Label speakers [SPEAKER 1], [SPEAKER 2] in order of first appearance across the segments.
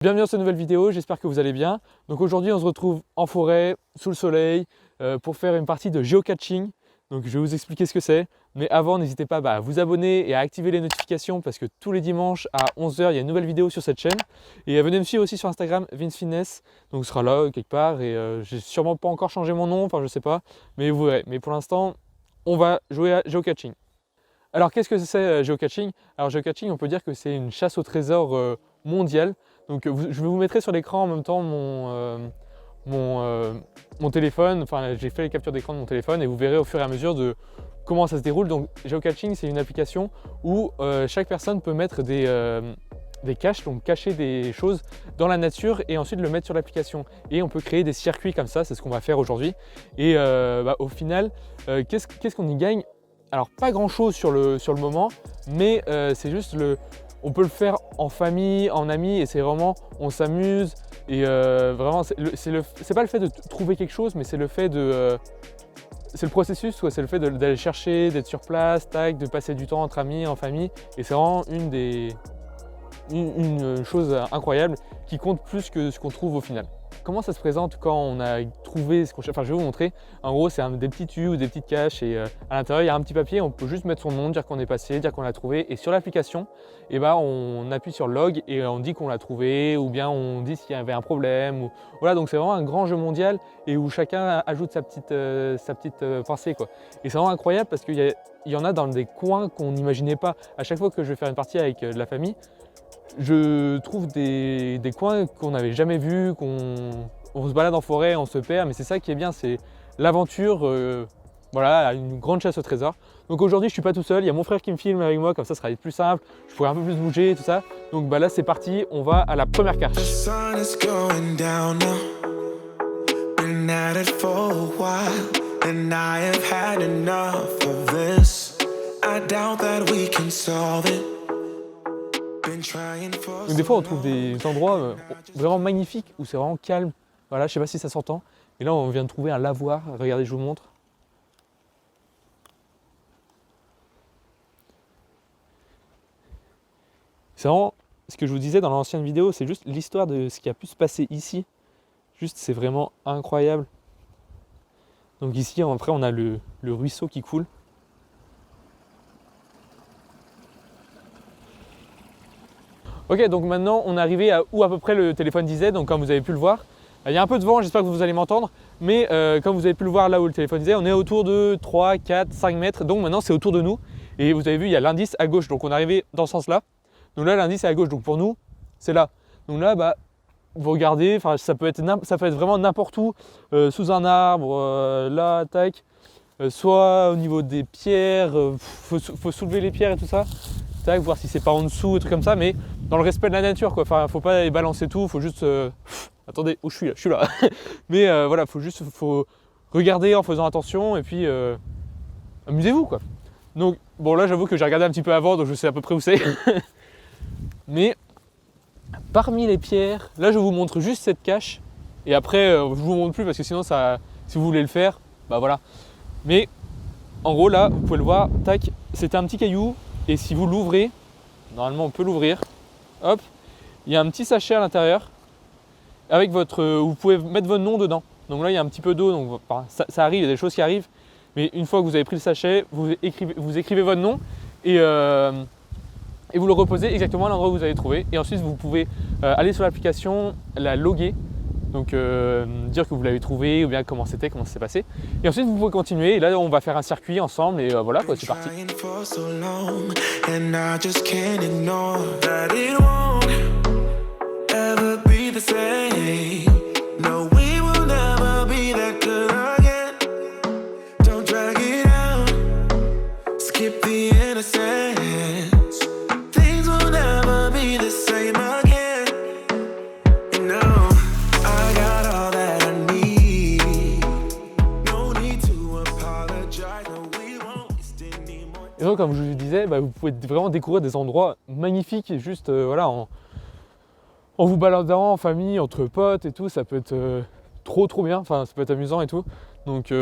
[SPEAKER 1] Bienvenue dans cette nouvelle vidéo, j'espère que vous allez bien. Donc aujourd'hui on se retrouve en forêt, sous le soleil, pour faire une partie de géocaching. Donc je vais vous expliquer ce que c'est. Mais avant, n'hésitez pas à vous abonner et à activer les notifications parce que tous les dimanches à 11 h, il y a une nouvelle vidéo sur cette chaîne. Et venez me suivre aussi sur Instagram, Vince Fitness. Donc ce sera là quelque part et j'ai sûrement pas encore changé mon nom, enfin je sais pas. Mais vous verrez. Mais pour l'instant, on va jouer à géocaching. Alors qu'est-ce que c'est géocaching? Alors géocaching, on peut dire que c'est une chasse au trésor mondiale. Donc je vous mettrai sur l'écran en même temps mon téléphone, enfin j'ai fait les captures d'écran de mon téléphone et vous verrez au fur et à mesure de comment ça se déroule. Donc géocaching, c'est une application où chaque personne peut mettre des caches, donc cacher des choses dans la nature et ensuite le mettre sur l'application. Et on peut créer des circuits comme ça, c'est ce qu'on va faire aujourd'hui. Et au final, qu'est-ce qu'on y gagne? Alors pas grand chose sur le moment, mais c'est juste on peut le faire en famille, en amis, et c'est vraiment, on s'amuse. Et vraiment, c'est pas le fait de trouver quelque chose, mais c'est le fait c'est le processus, c'est le fait d'aller chercher, d'être sur place, de passer du temps entre amis, en famille. Et c'est vraiment une chose incroyable qui compte plus que ce qu'on trouve au final. Comment ça se présente quand on a trouvé ce qu'on cherche? Enfin, je vais vous montrer. En gros, c'est des petits tubes ou des petites caches et à l'intérieur, il y a un petit papier. On peut juste mettre son nom, dire qu'on est passé, dire qu'on l'a trouvé. Et sur l'application, on appuie sur log et on dit qu'on l'a trouvé ou bien on dit s'il y avait un problème. Voilà, donc c'est vraiment un grand jeu mondial et où chacun ajoute sa petite pensée, quoi. Et c'est vraiment incroyable parce qu'il y en a dans des coins qu'on n'imaginait pas. À chaque fois que je vais faire une partie avec de la famille, je trouve des coins qu'on n'avait jamais vus, on se balade en forêt, on se perd, mais c'est ça qui est bien, c'est l'aventure, voilà, une grande chasse au trésor. Donc aujourd'hui je suis pas tout seul, il y a mon frère qui me filme avec moi, comme ça sera plus simple, je pourrai un peu plus bouger, tout ça. Donc là c'est parti, on va à la première cache. Donc des fois on trouve des endroits vraiment magnifiques où c'est vraiment calme. Voilà, je sais pas si ça s'entend. Et là on vient de trouver un lavoir, regardez je vous montre. C'est vraiment ce que je vous disais dans l'ancienne vidéo, c'est juste l'histoire de ce qui a pu se passer ici. Juste c'est vraiment incroyable. Donc ici après on a le ruisseau qui coule. Ok, donc maintenant on est arrivé à où à peu près le téléphone disait, donc comme vous avez pu le voir. Il y a un peu de vent, j'espère que vous allez m'entendre, mais comme vous avez pu le voir là où le téléphone disait, on est autour de 3, 4, 5 mètres, donc maintenant c'est autour de nous. Et vous avez vu, il y a l'indice à gauche, donc on est arrivé dans ce sens-là. Donc là l'indice est à gauche, donc pour nous, c'est là. Donc là, vous regardez, ça peut être vraiment n'importe où, sous un arbre, là, tac, soit au niveau des pierres, faut soulever les pierres et tout ça. Tac, voir si c'est pas en dessous, et trucs comme ça, mais dans le respect de la nature, quoi. Enfin, faut pas balancer tout, faut juste. Attendez, où je suis là. Mais voilà, faut regarder en faisant attention et puis amusez-vous, quoi. Donc, bon, là, j'avoue que j'ai regardé un petit peu avant, donc je sais à peu près où c'est. Mais parmi les pierres, là, je vous montre juste cette cache. Et après, je vous montre plus parce que sinon, si vous voulez le faire, bah voilà. Mais en gros, là, vous pouvez le voir, tac, c'était un petit caillou. Et si vous l'ouvrez, normalement on peut l'ouvrir, hop, il y a un petit sachet à l'intérieur avec vous pouvez mettre votre nom dedans. Donc là il y a un petit peu d'eau, donc ça arrive, il y a des choses qui arrivent. Mais une fois que vous avez pris le sachet, vous écrivez votre nom et vous le reposez exactement à l'endroit où vous avez trouvé. Et ensuite vous pouvez aller sur l'application, la loguer. Donc dire que vous l'avez trouvé ou bien comment ça s'est passé. Et ensuite vous pouvez continuer et là on va faire un circuit ensemble et voilà quoi, c'est parti. Et donc comme je vous disais, vous pouvez vraiment découvrir des endroits magnifiques et juste voilà, en vous baladant en famille, entre potes et tout, ça peut être trop bien, enfin ça peut être amusant et tout. Donc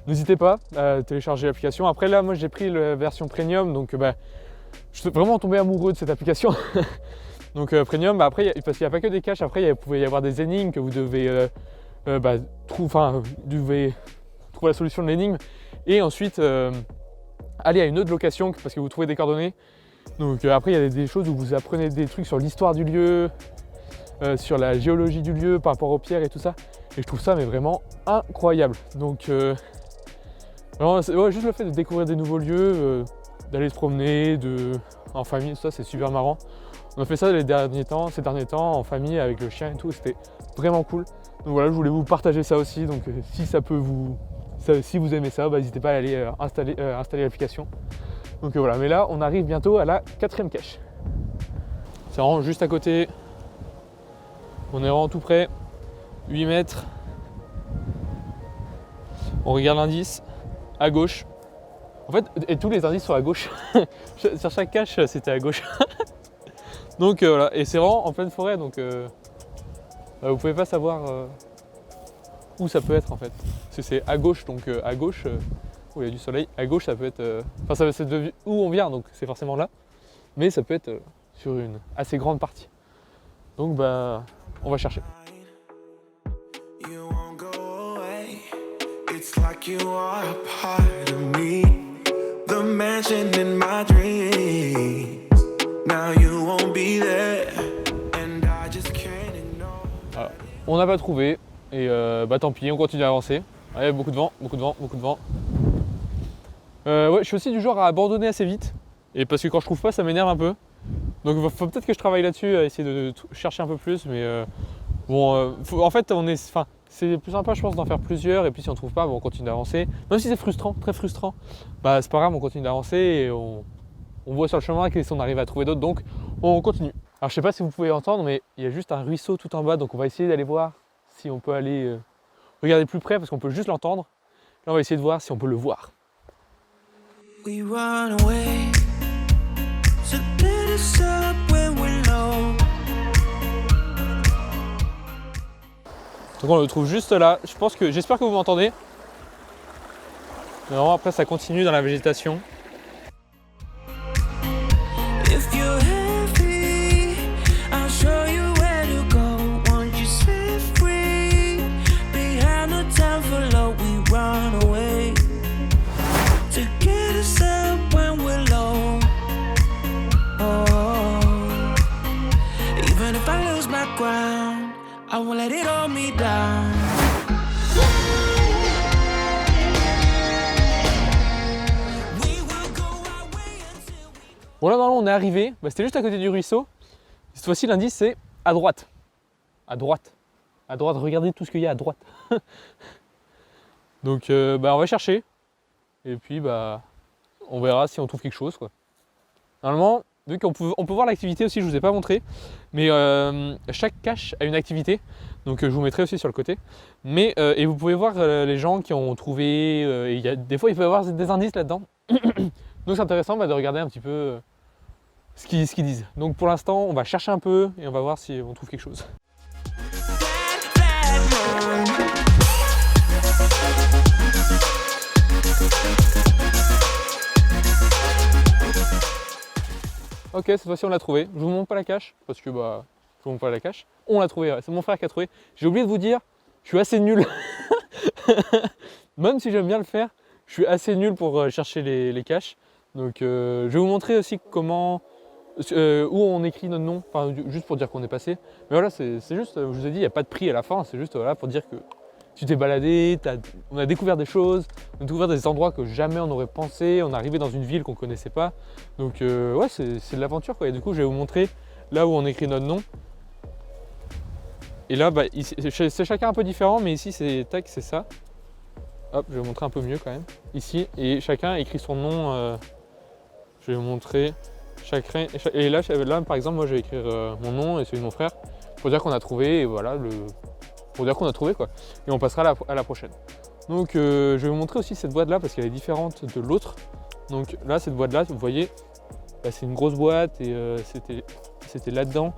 [SPEAKER 1] n'hésitez pas à télécharger l'application. Après là moi j'ai pris la version premium, donc je suis vraiment tombé amoureux de cette application. Donc Premium, bah, après, parce qu'il n'y a pas que des caches, après il pouvait y avoir des énigmes que vous devez, devez trouver la solution de l'énigme. Et ensuite aller à une autre location parce que vous trouvez des coordonnées. Donc après il y a des choses où vous apprenez des trucs sur l'histoire du lieu, sur la géologie du lieu par rapport aux pierres et tout ça. Et je trouve ça mais vraiment incroyable. Donc vraiment, juste le fait de découvrir des nouveaux lieux, d'aller se promener en famille, tout ça c'est super marrant. On a fait ça ces derniers temps en famille avec le chien et tout, c'était vraiment cool. Donc voilà, je voulais vous partager ça aussi. Donc si ça peut si vous aimez ça, n'hésitez pas à aller installer l'application. Donc voilà, mais là on arrive bientôt à la 4e cache. C'est vraiment juste à côté. On est vraiment tout près. 8 mètres. On regarde l'indice à gauche. En fait, et tous les indices sont à gauche. Sur chaque cache, c'était à gauche. Donc voilà, et c'est vraiment en pleine forêt, donc vous pouvez pas savoir où ça peut être en fait. Parce que c'est à gauche, donc à gauche, où il y a du soleil, à gauche ça peut être. Enfin, c'est de où on vient, donc c'est forcément là. Mais ça peut être sur une assez grande partie. Donc bah, on va chercher. Alors, on n'a pas trouvé et bah tant pis, on continue à avancer. Allez, beaucoup de vent, beaucoup de vent, beaucoup de vent. Ouais, je suis aussi du genre à abandonner assez vite et parce que quand je trouve pas, ça m'énerve un peu. Donc il faut peut-être que je travaille là-dessus, à essayer de chercher un peu plus, mais bon, en fait, c'est plus sympa, je pense, d'en faire plusieurs et puis si on trouve pas, bon, on continue d'avancer. Même si c'est frustrant, très frustrant, bah c'est pas grave, on continue d'avancer et on voit sur le chemin que si on arrive à trouver d'autres, donc on continue. Alors je sais pas si vous pouvez entendre, mais il y a juste un ruisseau tout en bas, donc on va essayer d'aller voir si on peut aller regarder plus près parce qu'on peut juste l'entendre. Là on va essayer de voir si on peut le voir. We run away, so let us up when we're low. Donc on le trouve juste là. J'espère que vous m'entendez. Mais vraiment après ça continue dans la végétation. Bon là normalement on est arrivé, c'était juste à côté du ruisseau. Cette fois-ci l'indice c'est à droite. À droite. À droite, regardez tout ce qu'il y a à droite. Donc on va chercher. Et puis on verra si on trouve quelque chose quoi. Normalement, vu qu'on peut voir l'activité aussi, je ne vous ai pas montré. Mais chaque cache a une activité. Donc je vous mettrai aussi sur le côté. Mais et vous pouvez voir les gens qui ont trouvé. Des fois il peut y avoir des indices là-dedans. Donc c'est intéressant de regarder un petit peu ce qu'ils disent. Donc pour l'instant, on va chercher un peu et on va voir si on trouve quelque chose. Ok, cette fois-ci on l'a trouvé. Je vous montre pas la cache parce que je vous montre pas la cache. On l'a trouvé, ouais. C'est mon frère qui a trouvé. J'ai oublié de vous dire, je suis assez nul. Même si j'aime bien le faire, je suis assez nul pour chercher les caches. Donc je vais vous montrer aussi comment, où on écrit notre nom, enfin juste pour dire qu'on est passé. Mais voilà, c'est juste, je vous ai dit, il n'y a pas de prix à la fin, c'est juste voilà, pour dire que tu t'es baladé, on a découvert des choses, on a découvert des endroits que jamais on n'aurait pensé, on est arrivé dans une ville qu'on ne connaissait pas. Donc ouais, c'est de l'aventure quoi. Et du coup, je vais vous montrer là où on écrit notre nom. Et là, c'est chacun un peu différent, mais ici c'est c'est ça. Hop, je vais vous montrer un peu mieux quand même. Ici, et chacun écrit son nom. Je vais vous montrer chacun. Et là, par exemple, moi je vais écrire mon nom et celui de mon frère pour dire qu'on a trouvé, et voilà, pour dire qu'on a trouvé quoi. Et on passera à la prochaine. Donc je vais vous montrer aussi cette boîte là parce qu'elle est différente de l'autre. Donc là, cette boîte là, vous voyez, c'est une grosse boîte et c'était là-dedans.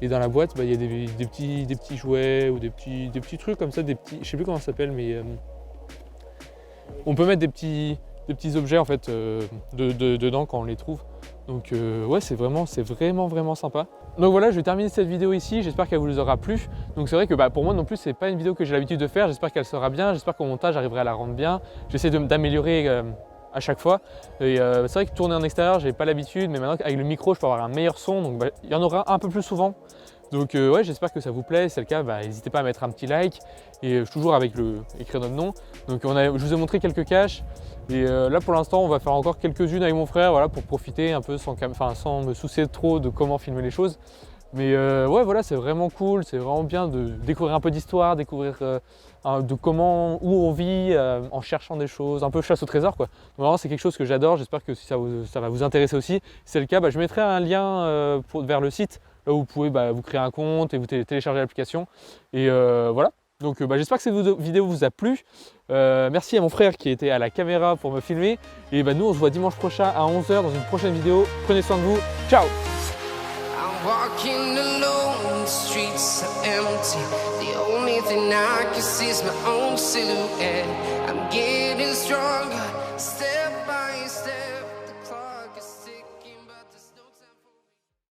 [SPEAKER 1] Et dans la boîte, il y a des petits jouets ou des petits trucs comme ça, je sais plus comment ça s'appelle, mais on peut mettre des petits objets en fait dedans quand on les trouve. Donc ouais, c'est vraiment sympa. Donc voilà, je vais terminer cette vidéo ici, j'espère qu'elle vous aura plu. Donc c'est vrai que pour moi non plus, c'est pas une vidéo que j'ai l'habitude de faire, j'espère qu'elle sera bien, j'espère qu'au montage j'arriverai à la rendre bien. J'essaie d'améliorer à chaque fois. Et c'est vrai que tourner en extérieur, j'ai pas l'habitude, mais maintenant avec le micro, je peux avoir un meilleur son, donc il y en aura un peu plus souvent. Donc ouais, j'espère que ça vous plaît, si c'est le cas, n'hésitez pas à mettre un petit like, et toujours avec écrire notre nom. Donc je vous ai montré quelques caches, et là pour l'instant on va faire encore quelques-unes avec mon frère, voilà, pour profiter un peu sans me soucier trop de comment filmer les choses. Mais ouais, voilà, c'est vraiment cool, c'est vraiment bien de découvrir un peu d'histoire, découvrir de où on vit en cherchant des choses, un peu chasse au trésor quoi. Donc vraiment c'est quelque chose que j'adore, j'espère que ça va vous intéresser aussi. Si c'est le cas, je mettrai un lien vers le site, là où vous pouvez vous créer un compte et vous télécharger l'application. Et voilà, donc j'espère que cette vidéo vous a plu. Merci à mon frère qui était à la caméra pour me filmer. Et nous on se voit dimanche prochain à 11 h dans une prochaine vidéo. Prenez soin de vous, ciao!
[SPEAKER 2] Walking alone, the streets are empty. The only thing I can see is my own silhouette. I'm getting stronger, still